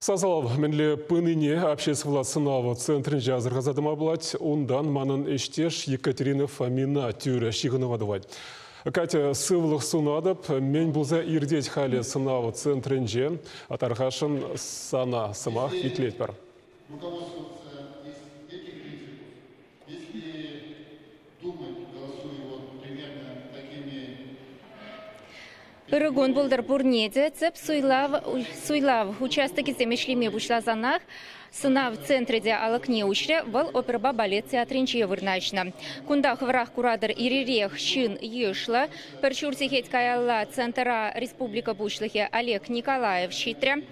Сазалав менле пыныне общественного сынава центрин жазырға задыма бұлать, ондан манын эштеш Екатерина Фомина тюрі шиғынывадывать. Катя сывлық сунадып, мен бұлза ирдеть халі сынава центринже, атарғашын сана сымақ итлет бар. Ирыгон болдар бурнеде, цеп суйлав участок земешлиме бушлазанах, сынав центреде алыкне учре, был оперба балет театринче вырначна. Кундах врах курадыр ирирех шин ешла, перчурси хеть каялла центра республика бушлахе Олег Николаев щитря.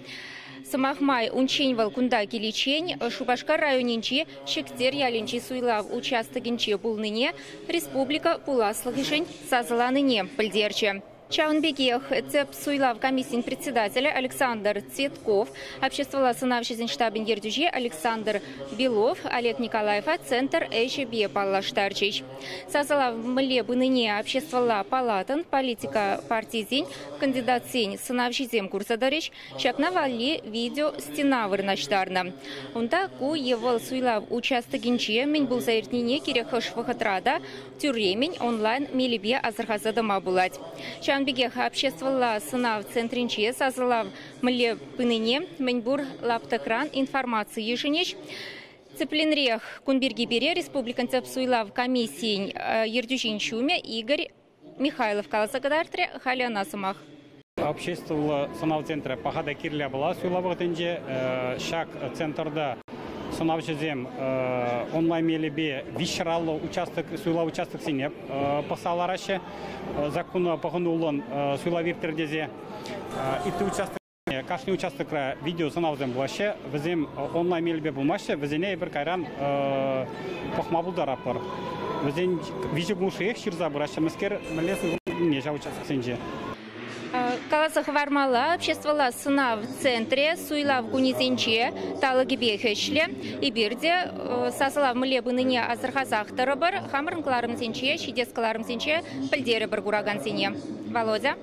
Самахмай унченьвал кунда киличень, Шубашкар районинчи, Шектер ялинчи суйлав участогинче булныне, республика пуласлыгишень сазаланыне пыльдерче. Чаунбекех цеп суйлав комиссин председателя Александр Цветков, обществовала сынавшизин штабин ердюже Александр Белов, Олег Николаев, центр ЭЧБ Паллаштарчич. Сазалав мле быныне обществовала палатан, политика партизин, кандидат сень сынавшизем курсадарич, чакнавали видео стена вырнаштарна. Унда ку евал суйлав участогинче, мен был заиртнине кирехаш вахатрада, тюремень онлайн милибе азархазадама булать. Бегех обществовала сынав центринче, сазалав мле пыныне, меньбур лаптакран информации еженеч. Цеплинрех кунберги бере республикан цепсуйлав комиссии ердюжинчуме Игорь Михайлов каласакадартре халяна самах. Обществовала сынав центра пахада кирля была суйлавы тенже шак центрда сынав жезем онлайн мелебе вишраллы участок суйлав участок синеп пасалараще закону паханулан суйлавиртердезе итти участок кашни участок видео сынавзем булаще везем онлайн мелебе булмаще везене бир кайран пахмабулдарапар везен вижу гушех ширза бураще мескер мелесин нежа участок синже. Каласах вармала обществовала сына в центре, суйлав гунизенче, талагибехешле, и бирде, сасалав млебы ныне азархазах тарабар, хамрнкларым сенче, шидескаларым сенче, пальдере баргураган сене. Володя.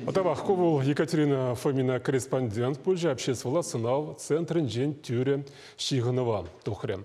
Атавах ковул Екатерина Фомина корреспондент, позже обществовала сына в центре тюре Шиганова тухре.